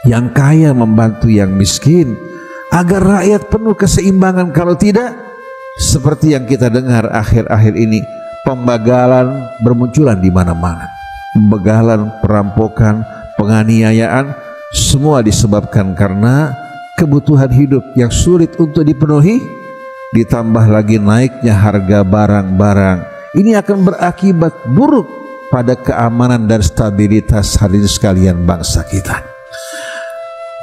yang kaya membantu yang miskin, agar rakyat penuh keseimbangan. Kalau tidak, seperti yang kita dengar akhir-akhir ini, pembagalan bermunculan di mana-mana. Pembagalan, perampokan, penganiayaan, semua disebabkan karena kebutuhan hidup yang sulit untuk dipenuhi, ditambah lagi naiknya harga barang-barang. Ini akan berakibat buruk pada keamanan dan stabilitas hadirin sekalian bangsa kita.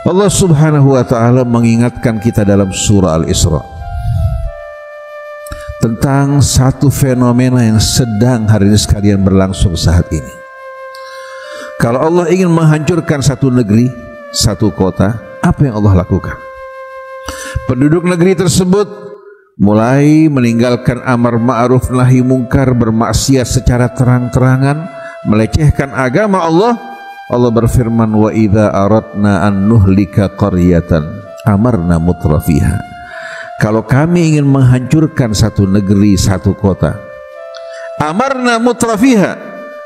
Allah Subhanahu wa ta'ala mengingatkan kita dalam surah Al-Isra tentang satu fenomena yang sedang hadirin sekalian berlangsung saat ini. Kalau Allah ingin menghancurkan satu negeri, satu kota, apa yang Allah lakukan? Penduduk negeri tersebut mulai meninggalkan amar ma'ruf nahi mungkar, bermaksiat secara terang-terangan, melecehkan agama Allah. Allah berfirman, wa idza aradna an nuhlika qaryatan amarna mutrafiha. Kalau kami ingin menghancurkan satu negeri, satu kota, amarna mutrafiha,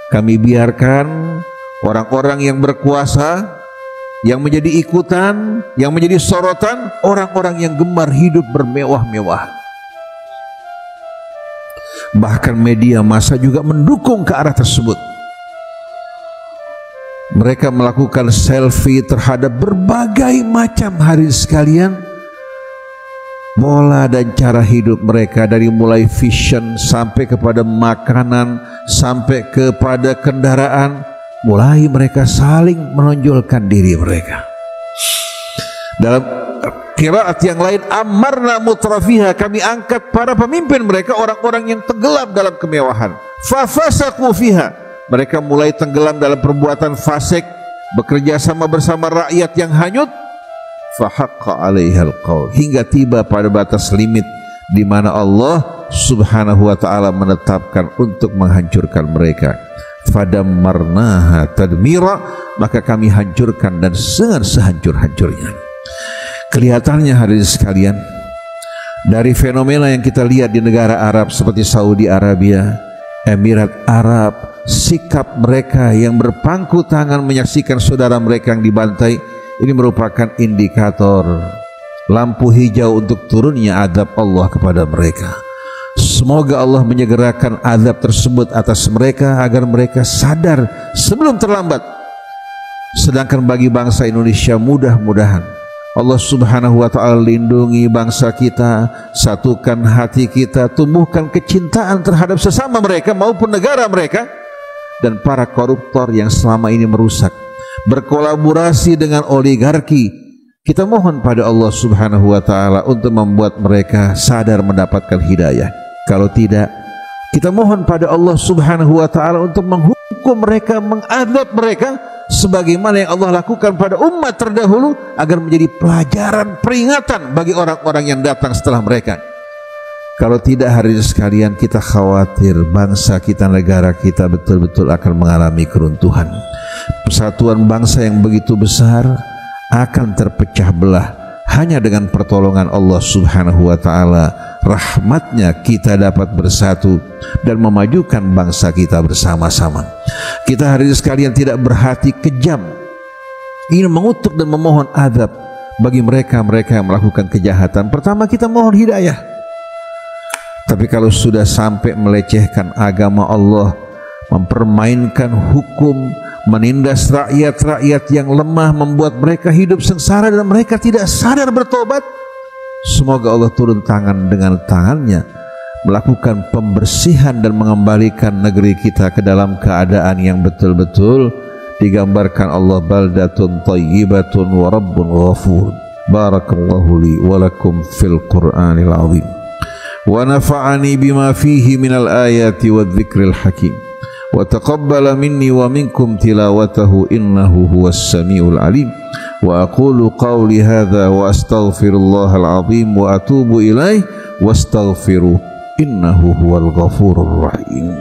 kami biarkan orang-orang yang berkuasa, yang menjadi ikutan, yang menjadi sorotan, orang-orang yang gemar hidup bermewah-mewahan. Bahkan media massa juga mendukung ke arah tersebut. Mereka melakukan selfie terhadap berbagai macam hadirin sekalian, pola dan cara hidup mereka, dari mulai fashion sampai kepada makanan, sampai kepada kendaraan. Mulai mereka saling menonjolkan diri mereka. Dalam qiraat yang lain, amarna mutrafiha, kami angkat para pemimpin mereka, orang-orang yang tenggelam dalam kemewahan. Fafasaqu fiha, mereka mulai tenggelam dalam perbuatan fasik, bekerja sama bersama rakyat yang hanyut. Fahaqqa 'alaihal qaul, hingga tiba pada batas limit di mana Allah Subhanahu wa ta'ala menetapkan untuk menghancurkan mereka. Fadammarnaha tadmira, maka kami hancurkan dan sehancur-hancurnya. Kelihatannya hadirin sekalian, dari fenomena yang kita lihat di negara Arab seperti Saudi Arabia, Emirat Arab, sikap mereka yang berpangku tangan menyaksikan saudara mereka yang dibantai, ini merupakan indikator lampu hijau untuk turunnya azab Allah kepada mereka. Semoga Allah menyegerakan azab tersebut atas mereka agar mereka sadar sebelum terlambat. Sedangkan bagi bangsa Indonesia, mudah-mudahan Allah Subhanahu wa ta'ala lindungi bangsa kita, satukan hati kita, tumbuhkan kecintaan terhadap sesama mereka maupun negara mereka, dan para koruptor yang selama ini merusak, berkolaborasi dengan oligarki. Kita mohon pada Allah Subhanahu wa ta'ala untuk membuat mereka sadar mendapatkan hidayah. Kalau tidak, kita mohon pada Allah Subhanahu wa ta'ala untuk menghukum mereka, mengadab mereka sebagaimana yang Allah lakukan pada umat terdahulu, agar menjadi pelajaran, peringatan bagi orang-orang yang datang setelah mereka. Kalau tidak hadirin sekalian, kita khawatir bangsa kita, negara kita betul-betul akan mengalami keruntuhan. Persatuan bangsa yang begitu besar akan terpecah belah. Hanya dengan pertolongan Allah Subhanahu wa ta'ala, rahmatnya, kita dapat bersatu dan memajukan bangsa kita bersama-sama. Kita hadirin sekalian tidak berhati kejam, ingin mengutuk dan memohon azab bagi mereka-mereka yang melakukan kejahatan. Pertama, kita mohon hidayah. Tapi kalau sudah sampai melecehkan agama Allah, mempermainkan hukum, menindas rakyat-rakyat yang lemah, membuat mereka hidup sengsara dan mereka tidak sadar bertobat, semoga Allah turun tangan dengan tangannya, melakukan pembersihan dan mengembalikan negeri kita ke dalam keadaan yang betul-betul digambarkan Allah, baldatun thayyibatun wa rabbun ghafur. Barakallahu li wa lakum fil Qur'anil azim wa nafa'ani bima fihi minal ayati wa dzikril hakim wa taqabbala minni wa minkum tilawatahu innahu huwas samiul alim. Wa aqulu qawli hadha wa astaghfirullahal azim wa atubu ilaih wastaghfiruh innahu huwal ghafurur rahim.